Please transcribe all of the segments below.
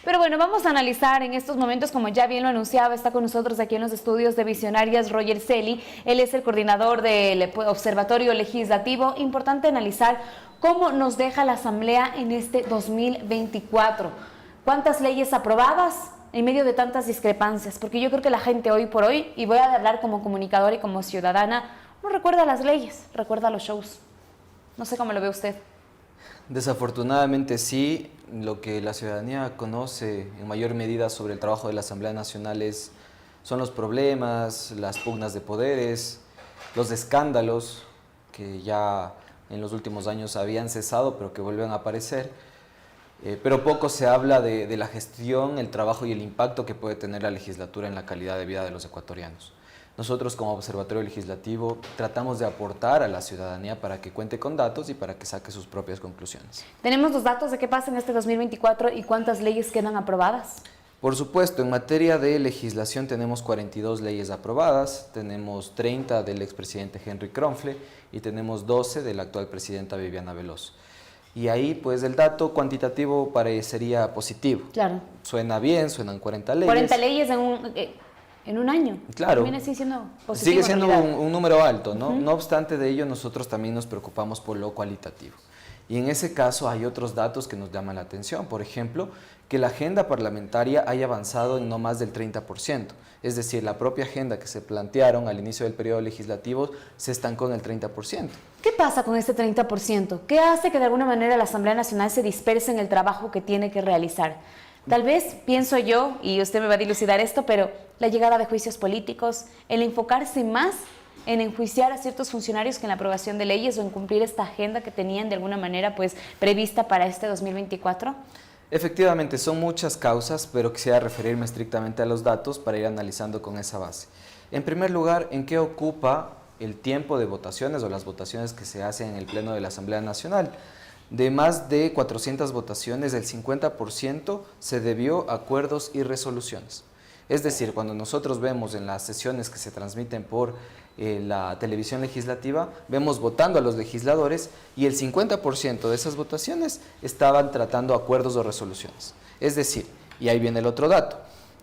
Pero bueno, vamos a analizar en estos momentos, como ya bien lo anunciaba, está con nosotros aquí en los estudios de Visionarias Roger Celi. Él es el coordinador del Observatorio Legislativo. Importante analizar cómo nos deja la Asamblea en este 2024. ¿Cuántas leyes aprobadas en medio de tantas discrepancias? Porque yo creo que la gente hoy por hoy, y voy a hablar como comunicadora y como ciudadana, no recuerda las leyes, recuerda los shows. No sé cómo lo ve usted. Desafortunadamente sí, lo que la ciudadanía conoce en mayor medida sobre el trabajo de la Asamblea Nacional son los problemas, las pugnas de poderes, los escándalos que ya en los últimos años habían cesado pero que vuelven a aparecer. Pero poco se habla de la gestión, el trabajo y el impacto que puede tener la legislatura en la calidad de vida de los ecuatorianos. Nosotros como Observatorio Legislativo tratamos de aportar a la ciudadanía para que cuente con datos y para que saque sus propias conclusiones. ¿Tenemos los datos de qué pasa en este 2024 y cuántas leyes quedan aprobadas? Por supuesto, en materia de legislación tenemos 42 leyes aprobadas, tenemos 30 del expresidente Henry Kronfle y tenemos 12 de la actual presidenta Viviana Veloz. Y ahí pues el dato cuantitativo parecería positivo. Claro. Suena bien, suenan 40 leyes. 40 leyes en un año. Claro. También sigue siendo positivo. Sigue siendo un número alto, ¿no? No obstante de ello, nosotros también nos preocupamos por lo cualitativo. Y en ese caso hay otros datos que nos llaman la atención. Por ejemplo, que la agenda parlamentaria haya avanzado en no más del 30%. Es decir, la propia agenda que se plantearon al inicio del periodo legislativo se estancó en el 30%. ¿Qué pasa con este 30%? ¿Qué hace que de alguna manera la Asamblea Nacional se disperse en el trabajo que tiene que realizar? Tal vez, pienso yo, y usted me va a dilucidar esto, pero la llegada de juicios políticos, el enfocarse más en enjuiciar a ciertos funcionarios que en la aprobación de leyes o en cumplir esta agenda que tenían de alguna manera pues prevista para este 2024. Efectivamente, son muchas causas, pero quisiera referirme estrictamente a los datos para ir analizando con esa base. En primer lugar, ¿en qué ocupa el tiempo de votaciones o las votaciones que se hacen en el Pleno de la Asamblea Nacional? De más de 400 votaciones, el 50% se debió a acuerdos y resoluciones. Es decir, cuando nosotros vemos en las sesiones que se transmiten por la televisión legislativa, vemos votando a los legisladores y el 50% de esas votaciones estaban tratando acuerdos o resoluciones. Es decir, y ahí viene el otro dato,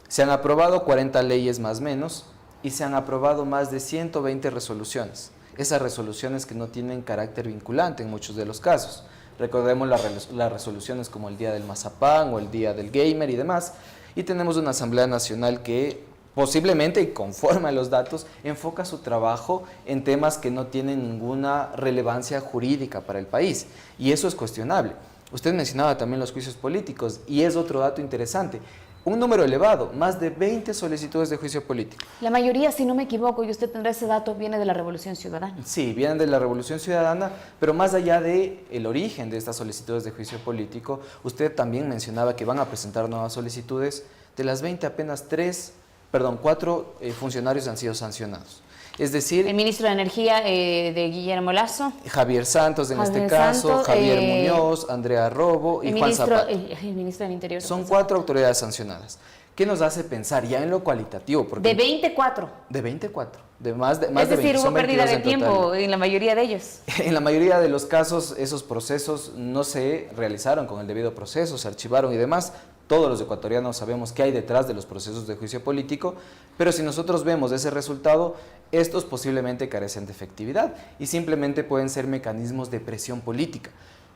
se han aprobado 40 leyes más o menos y se han aprobado más de 120 resoluciones. Esas resoluciones que no tienen carácter vinculante en muchos de los casos. Recordemos las resoluciones como el Día del Mazapán o el Día del Gamer y demás. Y tenemos una Asamblea Nacional que posiblemente, y conforme a los datos, enfoca su trabajo en temas que no tienen ninguna relevancia jurídica para el país. Y eso es cuestionable. Usted mencionaba también los juicios políticos y es otro dato interesante. Un número elevado, más de 20 solicitudes de juicio político. La mayoría, si no me equivoco, y usted tendrá ese dato, viene de la Revolución Ciudadana. Sí, vienen de la Revolución Ciudadana, pero más allá del origen de estas solicitudes de juicio político, usted también mencionaba que van a presentar nuevas solicitudes. De las 20, apenas 4 funcionarios han sido sancionados. Es decir, el ministro de Energía de Guillermo Lasso, Javier Santos en este caso, Javier Muñoz, Andrea Robo y Juan Zapata. El ministro del Interior. Son 4 autoridades sancionadas. ¿Qué nos hace pensar ya en lo cualitativo? Porque de 24. De 24. De más de es 20. decir, hubo pérdida de tiempo en la mayoría de ellos. En la mayoría de los casos, esos procesos no se realizaron con el debido proceso, se archivaron y demás. Todos los ecuatorianos sabemos qué hay detrás de los procesos de juicio político, pero si nosotros vemos ese resultado, estos posiblemente carecen de efectividad y simplemente pueden ser mecanismos de presión política.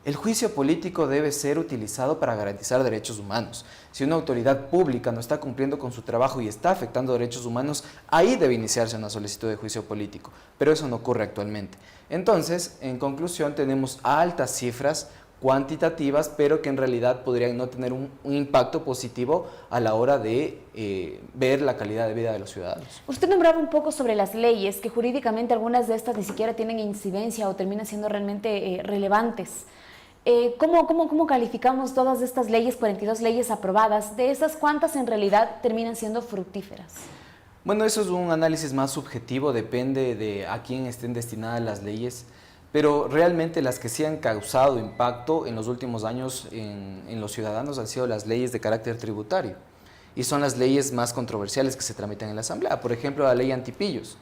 El juicio político debe ser utilizado para garantizar derechos humanos. Si una autoridad pública no está cumpliendo con su trabajo y está afectando derechos humanos, ahí debe iniciarse una solicitud de juicio político, pero eso no ocurre actualmente. Entonces, en conclusión, tenemos altas cifras cuantitativas, pero que en realidad podrían no tener un impacto positivo a la hora de ver la calidad de vida de los ciudadanos. Usted nombraba un poco sobre las leyes, que jurídicamente algunas de estas ni siquiera tienen incidencia o terminan siendo realmente relevantes. ¿Cómo calificamos todas estas leyes, 42 leyes aprobadas? De esas, ¿cuántas en realidad terminan siendo fructíferas? Bueno, eso es un análisis más subjetivo, depende de a quién estén destinadas las leyes. Pero realmente las que sí han causado impacto en los últimos años en los ciudadanos han sido las leyes de carácter tributario. Y son las leyes más controversiales que se tramitan en la Asamblea. Por ejemplo, la ley antipillos,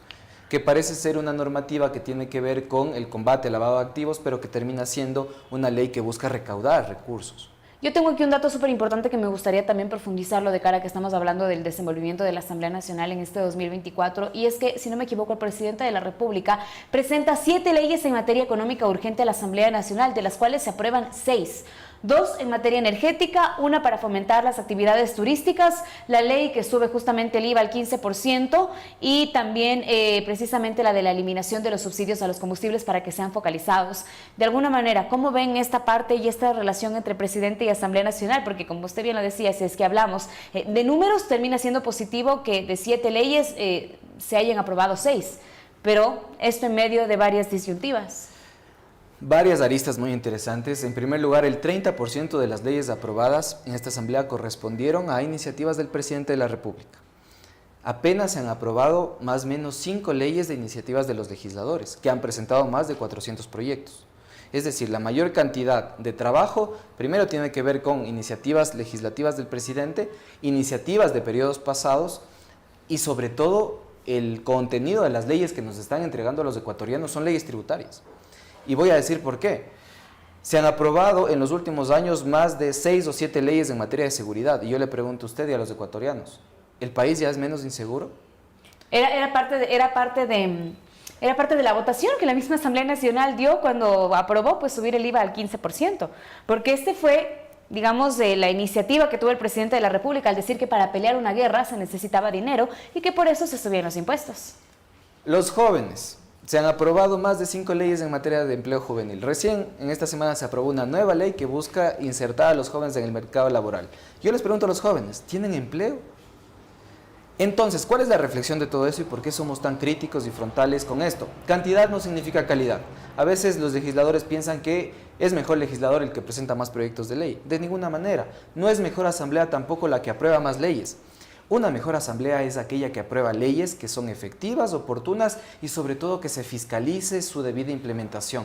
que parece ser una normativa que tiene que ver con el combate al lavado de activos, pero que termina siendo una ley que busca recaudar recursos. Yo tengo aquí un dato súper importante que me gustaría también profundizarlo de cara a que estamos hablando del desenvolvimiento de la Asamblea Nacional en este 2024, y es que, si no me equivoco, el presidente de la República presenta 7 leyes en materia económica urgente a la Asamblea Nacional, de las cuales se aprueban 6. 2 en materia energética, una para fomentar las actividades turísticas, la ley que sube justamente el IVA al 15% y también precisamente la de la eliminación de los subsidios a los combustibles para que sean focalizados. De alguna manera, ¿cómo ven esta parte y esta relación entre presidente y Asamblea Nacional? Porque como usted bien lo decía, si es que hablamos de números, termina siendo positivo que de 7 leyes se hayan aprobado 6, pero esto en medio de varias disyuntivas. Varias aristas muy interesantes. En primer lugar, el 30% de las leyes aprobadas en esta asamblea correspondieron a iniciativas del presidente de la República. Apenas se han aprobado más o menos 5 leyes de iniciativas de los legisladores, que han presentado más de 400 proyectos. Es decir, la mayor cantidad de trabajo primero tiene que ver con iniciativas legislativas del presidente, iniciativas de periodos pasados y sobre todo el contenido de las leyes que nos están entregando a los ecuatorianos son leyes tributarias. Y voy a decir por qué. Se han aprobado en los últimos años más de 6 o 7 leyes en materia de seguridad. Y yo le pregunto a usted y a los ecuatorianos, ¿el país ya es menos inseguro? Era parte de la votación que la misma Asamblea Nacional dio cuando aprobó pues subir el IVA al 15%. Porque este fue, digamos, la iniciativa que tuvo el presidente de la República al decir que para pelear una guerra se necesitaba dinero y que por eso se subían los impuestos. Los jóvenes. Se han aprobado más de 5 leyes en materia de empleo juvenil. Recién en esta semana se aprobó una nueva ley que busca insertar a los jóvenes en el mercado laboral. Yo les pregunto a los jóvenes, ¿tienen empleo? Entonces, ¿cuál es la reflexión de todo eso y por qué somos tan críticos y frontales con esto? Cantidad no significa calidad. A veces los legisladores piensan que es mejor legislador el que presenta más proyectos de ley. De ninguna manera. No es mejor asamblea tampoco la que aprueba más leyes. Una mejor asamblea es aquella que aprueba leyes que son efectivas, oportunas y sobre todo que se fiscalice su debida implementación.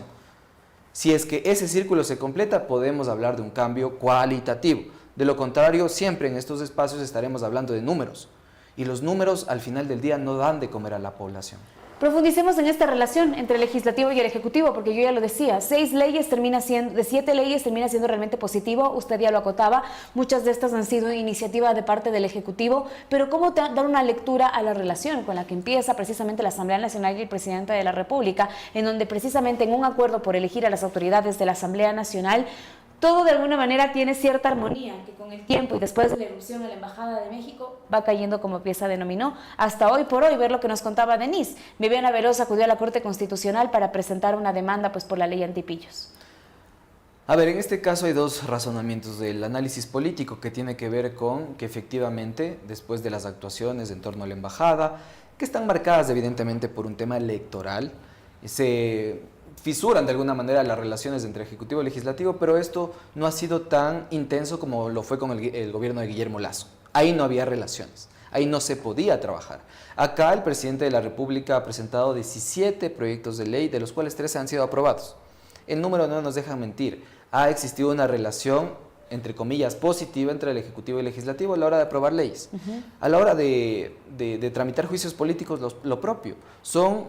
Si es que ese círculo se completa, podemos hablar de un cambio cualitativo. De lo contrario, siempre en estos espacios estaremos hablando de números. Y los números al final del día no dan de comer a la población. Profundicemos en esta relación entre el legislativo y el ejecutivo, porque yo ya lo decía, 6 leyes termina siendo, de 7 leyes termina siendo realmente positivo, usted ya lo acotaba, muchas de estas han sido iniciativa de parte del ejecutivo, pero ¿cómo dar una lectura a la relación con la que empieza precisamente la Asamblea Nacional y el presidente de la República, en donde precisamente en un acuerdo por elegir a las autoridades de la Asamblea Nacional, todo de alguna manera tiene cierta armonía, que con el tiempo y después de la irrupción a la Embajada de México va cayendo como pieza de dominó? Hasta hoy por hoy, ver lo que nos contaba Denise. Viviana Veloz acudió a la Corte Constitucional para presentar una demanda pues, por la ley antipillos. A ver, en este caso hay 2 razonamientos del análisis político que tiene que ver con que efectivamente, después de las actuaciones en torno a la Embajada, que están marcadas evidentemente por un tema electoral, se fisuran de alguna manera las relaciones entre Ejecutivo y Legislativo, pero esto no ha sido tan intenso como lo fue con el gobierno de Guillermo Lasso. Ahí no había relaciones, ahí no se podía trabajar. Acá el presidente de la República ha presentado 17 proyectos de ley, de los cuales 13 han sido aprobados. El número no nos deja mentir, ha existido una relación, entre comillas, positiva entre el Ejecutivo y el Legislativo a la hora de aprobar leyes. A la hora de tramitar juicios políticos, lo propio. Son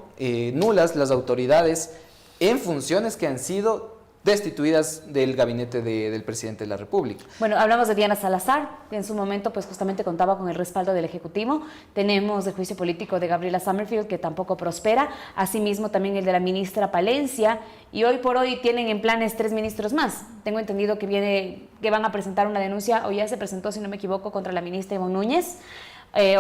nulas las autoridades en funciones que han sido destituidas del gabinete del presidente de la República. Bueno, hablamos de Diana Salazar, que en su momento pues justamente contaba con el respaldo del Ejecutivo. Tenemos el juicio político de Gabriela Summerfield, que tampoco prospera. Asimismo también el de la ministra Palencia. Y hoy por hoy tienen en planes 3 ministros más. Tengo entendido que van a presentar una denuncia, o ya se presentó, si no me equivoco, contra la ministra Ivonne Núñez.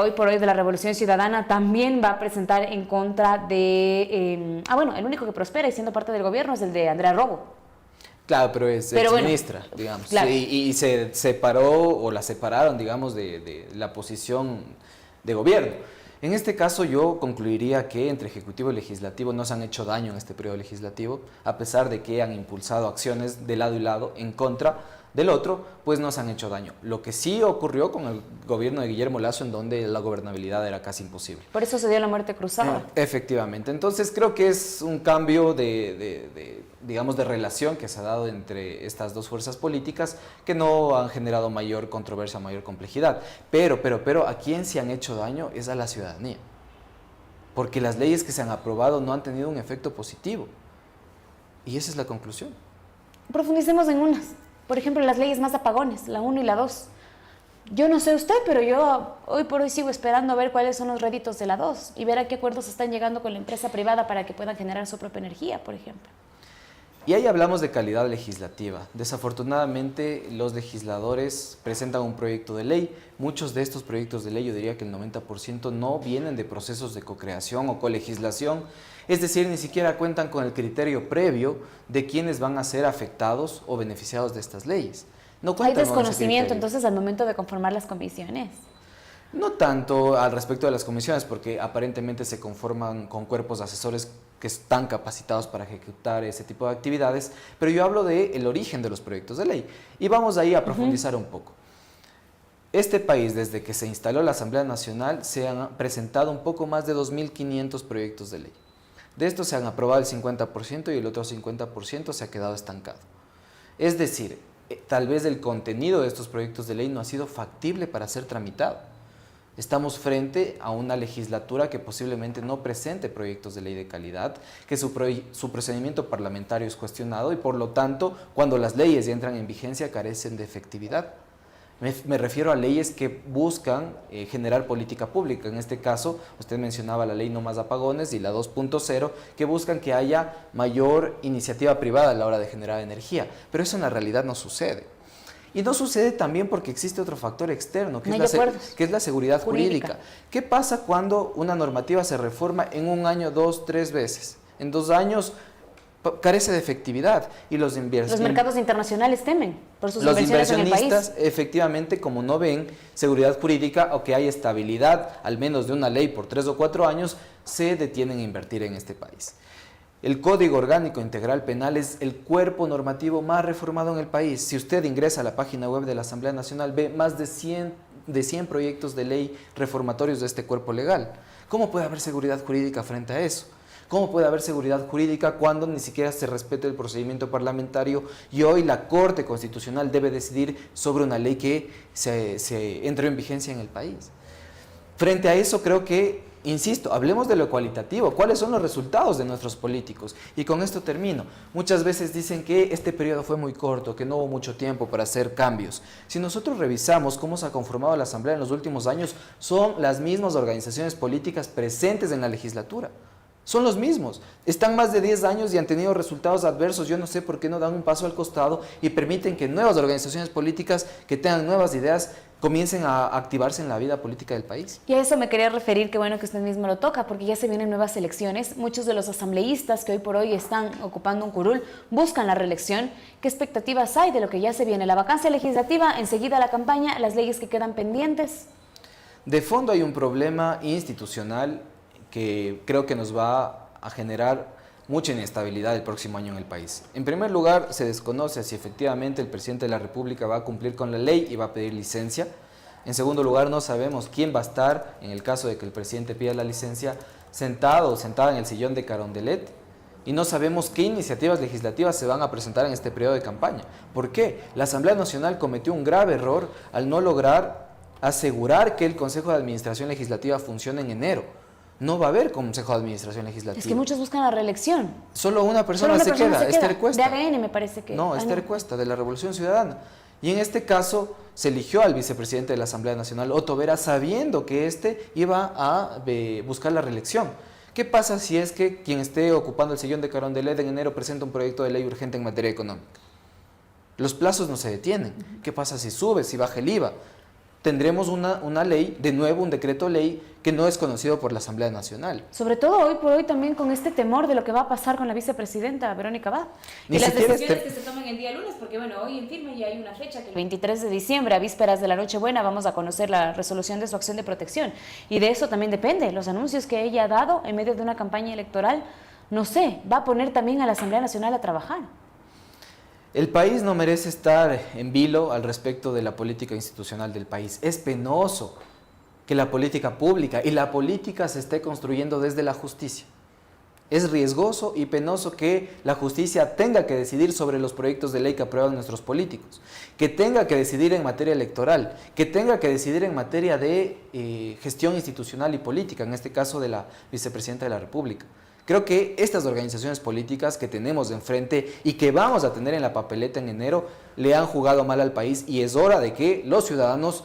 Hoy por hoy de la Revolución Ciudadana también va a presentar en contra de... el único que prospera y siendo parte del gobierno es el de Andrea Robo. Claro, pero es exministra, digamos. Claro. Y se separó o la separaron, digamos, de la posición de gobierno. En este caso yo concluiría que entre Ejecutivo y Legislativo no se han hecho daño en este periodo legislativo, a pesar de que han impulsado acciones de lado y lado en contra del otro, pues no se han hecho daño. Lo que sí ocurrió con el gobierno de Guillermo Lasso, en donde la gobernabilidad era casi imposible. Por eso se dio la muerte cruzada. Efectivamente. Entonces creo que es un cambio digamos, de relación que se ha dado entre estas 2 fuerzas políticas que no han generado mayor controversia, mayor complejidad. Pero a quien se han hecho daño es a la ciudadanía. Porque las leyes que se han aprobado no han tenido un efecto positivo. Y esa es la conclusión. Profundicemos en unas. Por ejemplo, las leyes más apagones, la 1 y la 2. Yo no sé usted, pero yo hoy por hoy sigo esperando a ver cuáles son los réditos de la 2 y ver a qué acuerdos están llegando con la empresa privada para que puedan generar su propia energía, por ejemplo. Y ahí hablamos de calidad legislativa. Desafortunadamente, los legisladores presentan un proyecto de ley. Muchos de estos proyectos de ley, yo diría que el 90% no vienen de procesos de cocreación o colegislación. Es decir, ni siquiera cuentan con el criterio previo de quiénes van a ser afectados o beneficiados de estas leyes. No Hay cuentan con ese desconocimiento criterio. entonces al momento de conformar las comisiones. No tanto al respecto de las comisiones, porque aparentemente se conforman con cuerpos asesores que están capacitados para ejecutar ese tipo de actividades, pero yo hablo del origen de los proyectos de ley. Y vamos ahí a profundizar un poco. Este país, desde que se instaló la Asamblea Nacional, se han presentado un poco más de 2.500 proyectos de ley. De estos se han aprobado el 50% y el otro 50% se ha quedado estancado. Es decir, tal vez el contenido de estos proyectos de ley no ha sido factible para ser tramitado. Estamos frente a una legislatura que posiblemente no presente proyectos de ley de calidad, que su procedimiento parlamentario es cuestionado y por lo tanto, cuando las leyes entran en vigencia, carecen de efectividad. Me refiero a leyes que buscan generar política pública. En este caso, usted mencionaba la ley No Más Apagones y la 2.0, que buscan que haya mayor iniciativa privada a la hora de generar energía. Pero eso en la realidad no sucede. Y no sucede también porque existe otro factor externo, que es la seguridad jurídica. ¿Qué pasa cuando una normativa se reforma en un año, 2, 3 veces? En 2 años carece de efectividad y los mercados internacionales temen por sus inversiones en el país. Los inversionistas, efectivamente, como no ven seguridad jurídica o que hay estabilidad, al menos de una ley por 3 o 4 años, se detienen a invertir en este país. El Código Orgánico Integral Penal es el cuerpo normativo más reformado en el país. Si usted ingresa a la página web de la Asamblea Nacional, ve más de 100 proyectos de ley reformatorios de este cuerpo legal. ¿Cómo puede haber seguridad jurídica frente a eso? ¿Cómo puede haber seguridad jurídica cuando ni siquiera se respete el procedimiento parlamentario y hoy la Corte Constitucional debe decidir sobre una ley que se entró en vigencia en el país? Frente a eso creo que, insisto, hablemos de lo cualitativo, cuáles son los resultados de nuestros políticos. Y con esto termino. Muchas veces dicen que este periodo fue muy corto, que no hubo mucho tiempo para hacer cambios. Si nosotros revisamos cómo se ha conformado la Asamblea en los últimos años, son las mismas organizaciones políticas presentes en la legislatura. Son los mismos. Están más de 10 años y han tenido resultados adversos. Yo no sé por qué no dan un paso al costado y permiten que nuevas organizaciones políticas que tengan nuevas ideas comiencen a activarse en la vida política del país. Y a eso me quería referir, qué bueno que usted mismo lo toca, porque ya se vienen nuevas elecciones. Muchos de los asambleístas que hoy por hoy están ocupando un curul buscan la reelección. ¿Qué expectativas hay de lo que ya se viene? La vacancia legislativa, enseguida la campaña, las leyes que quedan pendientes. De fondo hay un problema institucional que creo que nos va a generar mucha inestabilidad el próximo año en el país. En primer lugar, se desconoce si efectivamente el presidente de la República va a cumplir con la ley y va a pedir licencia. En segundo lugar, no sabemos quién va a estar, en el caso de que el presidente pida la licencia, sentado o sentada en el sillón de Carondelet, y no sabemos qué iniciativas legislativas se van a presentar en este periodo de campaña. ¿Por qué? La Asamblea Nacional cometió un grave error al no lograr asegurar que el Consejo de Administración Legislativa funcione en enero. No va a haber Consejo de Administración Legislativa. Es que muchos buscan la reelección. Solo una persona se queda, Esther Cuesta. De ADN me parece que... No, Esther Cuesta, de la Revolución Ciudadana. Y en este caso se eligió al vicepresidente de la Asamblea Nacional, Otto Vera, sabiendo que éste iba a buscar la reelección. ¿Qué pasa si es que quien esté ocupando el sillón de Carondelet en enero presenta un proyecto de ley urgente en materia económica? Los plazos no se detienen. ¿Qué pasa si sube, si baja el IVA? Tendremos una ley, de nuevo un decreto ley que no es conocido por la Asamblea Nacional. Sobre todo hoy por hoy también con este temor de lo que va a pasar con la vicepresidenta Verónica Abad. Y las decisiones que se tomen el día lunes, porque bueno, hoy en firme ya hay una fecha, que el 23 de diciembre, a vísperas de la Nochebuena, vamos a conocer la resolución de su acción de protección. Y de eso también depende, los anuncios que ella ha dado en medio de una campaña electoral, no sé, va a poner también a la Asamblea Nacional a trabajar. El país no merece estar en vilo al respecto de la política institucional del país. Es penoso que la política pública y la política se esté construyendo desde la justicia. Es riesgoso y penoso que la justicia tenga que decidir sobre los proyectos de ley que aprueban nuestros políticos, que tenga que decidir en materia electoral, que tenga que decidir en materia de gestión institucional y política, en este caso de la vicepresidenta de la República. Creo que estas organizaciones políticas que tenemos enfrente y que vamos a tener en la papeleta en enero le han jugado mal al país y es hora de que los ciudadanos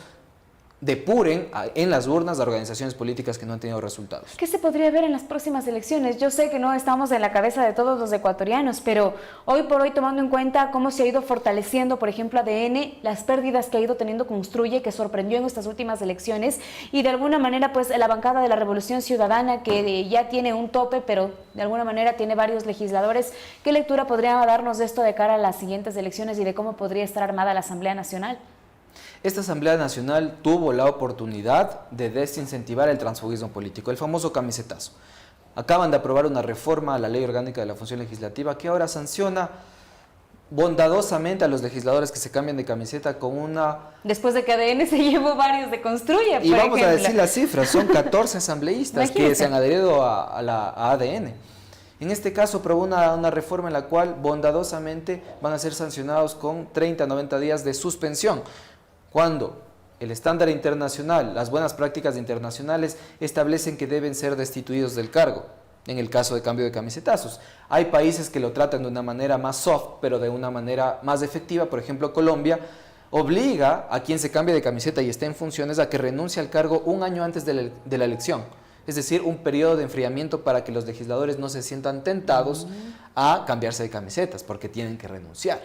depuren en las urnas a organizaciones políticas que no han tenido resultados. ¿Qué se podría ver en las próximas elecciones? Yo sé que no estamos en la cabeza de todos los ecuatorianos, pero hoy por hoy, tomando en cuenta cómo se ha ido fortaleciendo, por ejemplo, ADN, las pérdidas que ha ido teniendo Construye, que sorprendió en estas últimas elecciones, y de alguna manera, pues, la bancada de la Revolución Ciudadana, que ya tiene un tope, pero de alguna manera tiene varios legisladores, ¿qué lectura podría darnos de esto de cara a las siguientes elecciones y de cómo podría estar armada la Asamblea Nacional? Esta Asamblea Nacional tuvo la oportunidad de desincentivar el transfugismo político, el famoso camisetazo. Acaban de aprobar una reforma a la Ley Orgánica de la Función Legislativa que ahora sanciona bondadosamente a los legisladores que se cambian de camiseta con una... Después de que ADN se llevó varios de Construye, y vamos a decir las cifras, son 14 asambleístas que se han adherido a ADN. En este caso aprobó una reforma en la cual bondadosamente van a ser sancionados con 30 a 90 días de suspensión, cuando el estándar internacional, las buenas prácticas internacionales establecen que deben ser destituidos del cargo, en el caso de cambio de camisetazos. Hay países que lo tratan de una manera más soft, pero de una manera más efectiva. Por ejemplo, Colombia obliga a quien se cambie de camiseta y esté en funciones a que renuncie al cargo un año antes de la elección. Es decir, un periodo de enfriamiento para que los legisladores no se sientan tentados a cambiarse de camisetas, porque tienen que renunciar.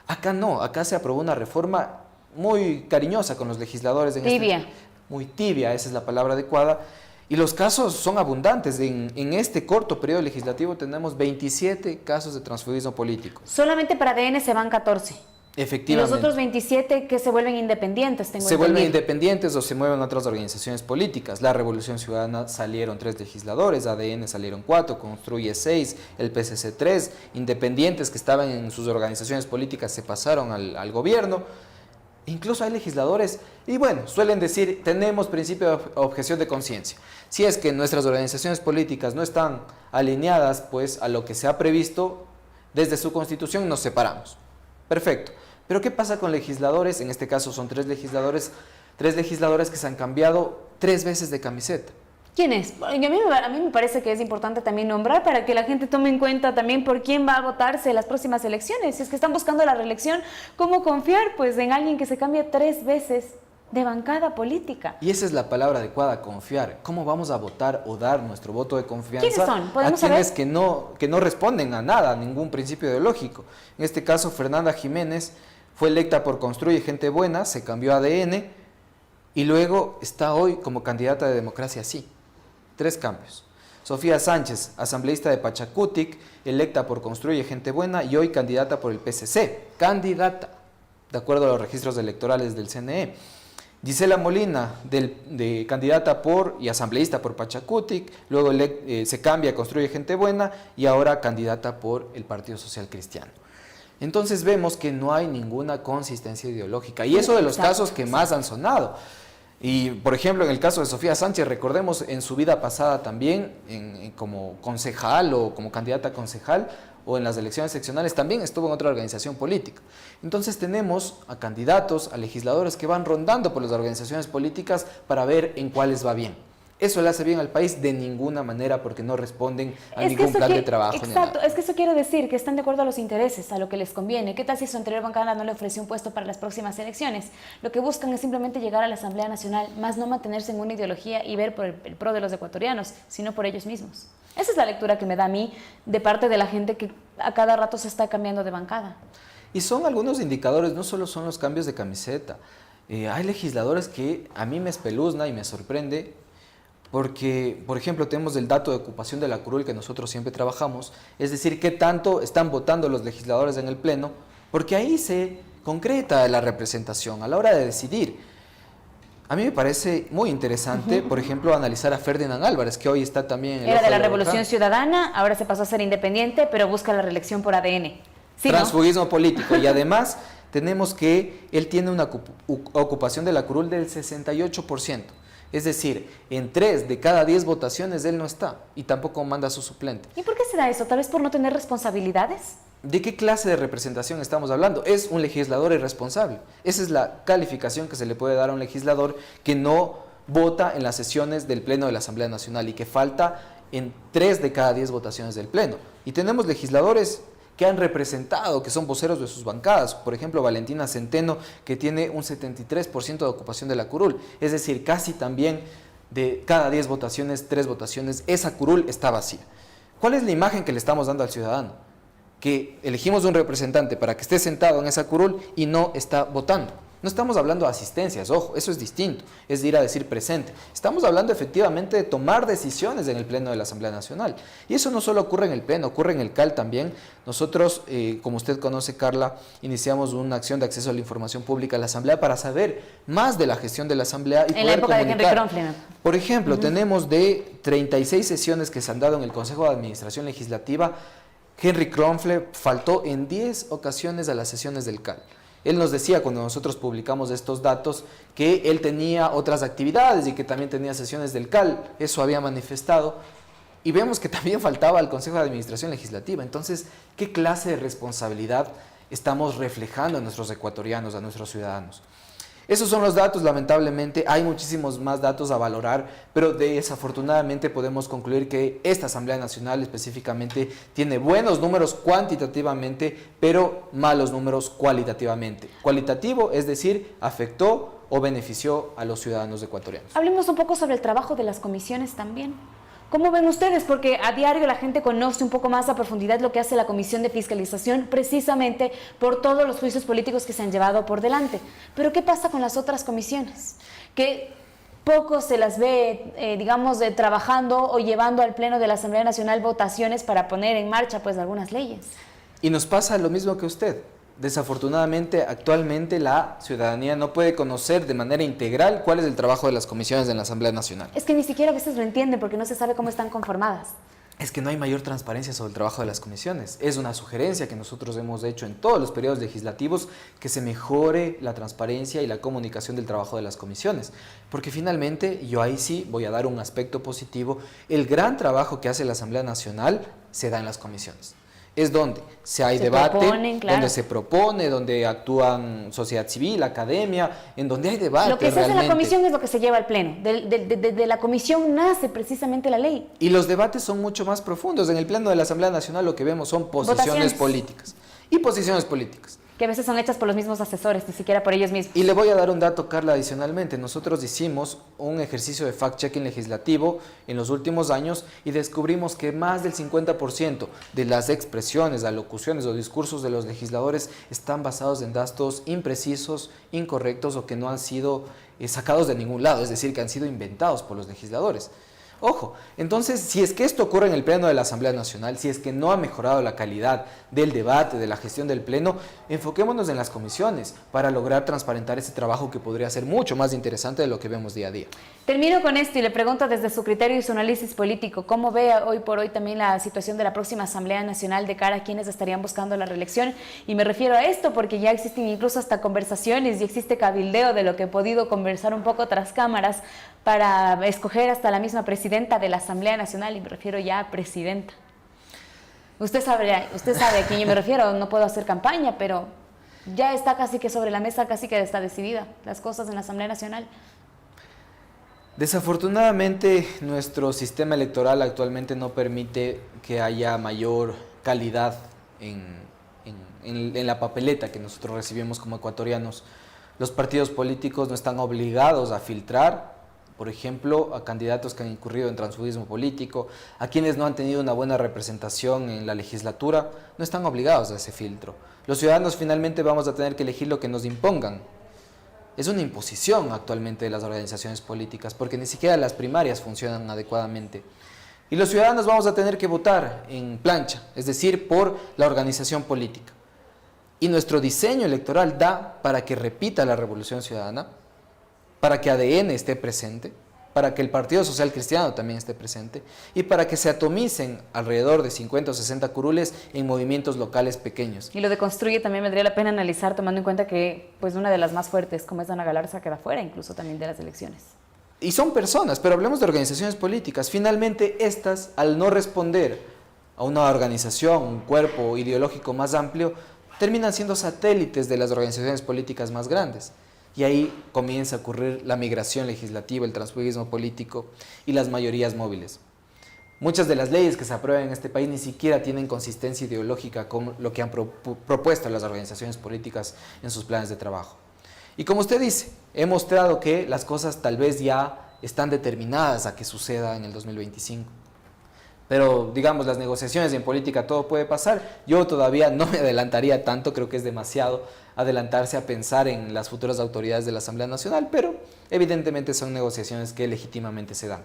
Acá no, acá se aprobó una reforma muy cariñosa con los legisladores. Tibia. Muy tibia, esa es la palabra adecuada. Y los casos son abundantes. En este corto periodo legislativo tenemos 27 casos de transfugismo político. Solamente para ADN se van 14. Efectivamente. Y los otros 27 que se vuelven independientes, se vuelven independientes o se mueven a otras organizaciones políticas. La Revolución Ciudadana salieron 3 legisladores, ADN salieron 4, Construye 6, el PSC 3, independientes que estaban en sus organizaciones políticas se pasaron al gobierno. Incluso hay legisladores, y bueno, suelen decir, tenemos principio de objeción de conciencia. Si es que nuestras organizaciones políticas no están alineadas pues, a lo que se ha previsto desde su constitución, nos separamos. Perfecto. Pero ¿qué pasa con legisladores? En este caso son 3 legisladores que se han cambiado 3 veces de camiseta. ¿Quién es? A mí me parece que es importante también nombrar para que la gente tome en cuenta también por quién va a votarse en las próximas elecciones. Si es que están buscando la reelección, ¿cómo confiar pues en alguien que se cambia 3 veces de bancada política? Y esa es la palabra adecuada, confiar. ¿Cómo vamos a votar o dar nuestro voto de confianza? ¿Quiénes son? ¿Podemos a quienes saber? que no responden a nada, a ningún principio ideológico. En este caso, Fernanda Jiménez fue electa por Construye Gente Buena, se cambió a ADN y luego está hoy como candidata de Democracia Sí. 3 cambios. Sofía Sánchez, asambleísta de Pachacutic, electa por Construye Gente Buena y hoy candidata por el PSC. Candidata, de acuerdo a los registros electorales del CNE. Gisela Molina, candidata y asambleísta por Pachacutic, luego se cambia a Construye Gente Buena y ahora candidata por el Partido Social Cristiano. Entonces vemos que no hay ninguna consistencia ideológica y eso de los casos que más han sonado. Y, por ejemplo, en el caso de Sofía Sánchez, recordemos en su vida pasada también, como concejal o como candidata a concejal, o en las elecciones seccionales, también estuvo en otra organización política. Entonces tenemos a candidatos, a legisladores que van rondando por las organizaciones políticas para ver en cuáles va bien. ¿Eso le hace bien al país? De ninguna manera, porque no responden a ningún plan de trabajo. Exacto, es que eso quiere decir que están de acuerdo a los intereses, a lo que les conviene. ¿Qué tal si su anterior bancada no le ofreció un puesto para las próximas elecciones? Lo que buscan es simplemente llegar a la Asamblea Nacional, más no mantenerse en una ideología y ver por el pro de los ecuatorianos, sino por ellos mismos. Esa es la lectura que me da a mí de parte de la gente que a cada rato se está cambiando de bancada. Y son algunos indicadores, no solo son los cambios de camiseta. Hay legisladores que a mí me espeluzna y me sorprende. Porque, por ejemplo, tenemos el dato de ocupación de la curul que nosotros siempre trabajamos, es decir, qué tanto están votando los legisladores en el Pleno, porque ahí se concreta la representación a la hora de decidir. A mí me parece muy interesante, por ejemplo, analizar a Ferdinand Álvarez, que hoy está también en el Era de la Revolución Ciudadana, ahora se pasó a ser independiente, pero busca la reelección por ADN. ¿Sí, transfugismo político, y además tenemos que él tiene una ocupación de la curul del 68%. Es decir, en 3 de cada 10 votaciones él no está y tampoco manda a su suplente. ¿Y por qué se da eso? ¿Tal vez por no tener responsabilidades? ¿De qué clase de representación estamos hablando? Es un legislador irresponsable. Esa es la calificación que se le puede dar a un legislador que no vota en las sesiones del Pleno de la Asamblea Nacional y que falta en 3 de cada 10 votaciones del Pleno. Y tenemos legisladores que han representado, que son voceros de sus bancadas. Por ejemplo, Valentina Centeno, que tiene un 73% de ocupación de la curul. Es decir, casi también de cada 10 votaciones, 3 votaciones, esa curul está vacía. ¿Cuál es la imagen que le estamos dando al ciudadano? Que elegimos un representante para que esté sentado en esa curul y no está votando. No estamos hablando de asistencias, ojo, eso es distinto, es de ir a decir presente. Estamos hablando efectivamente de tomar decisiones en el Pleno de la Asamblea Nacional. Y eso no solo ocurre en el Pleno, ocurre en el CAL también. Nosotros, como usted conoce, Carla, iniciamos una acción de acceso a la información pública a la Asamblea para saber más de la gestión de la Asamblea y en la época comunicar. de Henry Kronfler. Por ejemplo, tenemos de 36 sesiones que se han dado en el Consejo de Administración Legislativa, Henry Kronfler faltó en 10 ocasiones a las sesiones del CAL. Él nos decía cuando nosotros publicamos estos datos que él tenía otras actividades y que también tenía sesiones del CAL, eso había manifestado, y vemos que también faltaba al Consejo de Administración Legislativa. Entonces, ¿qué clase de responsabilidad estamos reflejando a nuestros ecuatorianos, a nuestros ciudadanos? Esos son los datos, lamentablemente, hay muchísimos más datos a valorar, pero desafortunadamente podemos concluir que esta Asamblea Nacional específicamente tiene buenos números cuantitativamente, pero malos números cualitativamente. Cualitativo, es decir, afectó o benefició a los ciudadanos ecuatorianos. Hablemos un poco sobre el trabajo de las comisiones también. ¿Cómo ven ustedes? Porque a diario la gente conoce un poco más a profundidad lo que hace la Comisión de Fiscalización, precisamente por todos los juicios políticos que se han llevado por delante. Pero ¿qué pasa con las otras comisiones? Que poco se las ve, digamos, trabajando o llevando al Pleno de la Asamblea Nacional votaciones para poner en marcha pues algunas leyes. Y nos pasa lo mismo que usted. Desafortunadamente, actualmente la ciudadanía no puede conocer de manera integral cuál es el trabajo de las comisiones en la Asamblea Nacional. Es que ni siquiera a veces lo entienden porque no se sabe cómo están conformadas. Es que no hay mayor transparencia sobre el trabajo de las comisiones. Es una sugerencia que nosotros hemos hecho en todos los periodos legislativos, que se mejore la transparencia y la comunicación del trabajo de las comisiones. Porque finalmente, yo ahí sí voy a dar un aspecto positivo, el gran trabajo que hace la Asamblea Nacional se da en las comisiones. Es donde hay debate, claro, donde se propone, donde actúan sociedad civil, academia, en donde hay debate. Lo que se hace en la comisión es lo que se lleva al Pleno. De la comisión nace precisamente la ley. Y los debates son mucho más profundos. En el Pleno de la Asamblea Nacional lo que vemos son posiciones políticas. Y posiciones políticas. Que a veces son hechas por los mismos asesores, ni siquiera por ellos mismos. Y le voy a dar un dato, Carla, adicionalmente. Nosotros hicimos un ejercicio de fact-checking legislativo en los últimos años y descubrimos que más del 50% de las expresiones, alocuciones o discursos de los legisladores están basados en datos imprecisos, incorrectos o que no han sido sacados de ningún lado, es decir, que han sido inventados por los legisladores. Ojo, entonces, si es que esto ocurre en el Pleno de la Asamblea Nacional, si es que no ha mejorado la calidad del debate, de la gestión del Pleno, enfoquémonos en las comisiones para lograr transparentar ese trabajo que podría ser mucho más interesante de lo que vemos día a día. Termino con esto y le pregunto desde su criterio y su análisis político, ¿cómo ve hoy por hoy también la situación de la próxima Asamblea Nacional de cara a quienes estarían buscando la reelección? Y me refiero a esto porque ya existen incluso hasta conversaciones y existe cabildeo de lo que he podido conversar un poco tras cámaras para escoger hasta la misma presidenta de la Asamblea Nacional, y me refiero ya a presidenta. Usted sabe a quién yo me refiero, no puedo hacer campaña, pero ya está casi que sobre la mesa, casi que está decidida las cosas en la Asamblea Nacional. Desafortunadamente, nuestro sistema electoral actualmente no permite que haya mayor calidad en la papeleta que nosotros recibimos como ecuatorianos. Los partidos políticos no están obligados a filtrar, por ejemplo, a candidatos que han incurrido en transfugismo político, a quienes no han tenido una buena representación en la legislatura, no están obligados a ese filtro. Los ciudadanos finalmente vamos a tener que elegir lo que nos impongan. Es una imposición actualmente de las organizaciones políticas, porque ni siquiera las primarias funcionan adecuadamente. Y los ciudadanos vamos a tener que votar en plancha, es decir, por la organización política. Y nuestro diseño electoral da para que repita la revolución ciudadana, para que ADN esté presente, para que el Partido Social Cristiano también esté presente y para que se atomicen alrededor de 50 o 60 curules en movimientos locales pequeños. Y lo de Construye también valdría la pena analizar, tomando en cuenta que pues una de las más fuertes, como es Ana Galarza, queda fuera incluso también de las elecciones. Y son personas, pero hablemos de organizaciones políticas. Finalmente, estas, al no responder a una organización, un cuerpo ideológico más amplio, terminan siendo satélites de las organizaciones políticas más grandes. Y ahí comienza a ocurrir la migración legislativa, el transfugismo político y las mayorías móviles. Muchas de las leyes que se aprueban en este país ni siquiera tienen consistencia ideológica con lo que han propuesto las organizaciones políticas en sus planes de trabajo. Y como usted dice, he mostrado que las cosas tal vez ya están determinadas a que suceda en el 2025. Pero, digamos, las negociaciones en política todo puede pasar. Yo todavía no me adelantaría tanto, creo que es demasiado adelantarse a pensar en las futuras autoridades de la Asamblea Nacional, pero evidentemente son negociaciones que legítimamente se dan.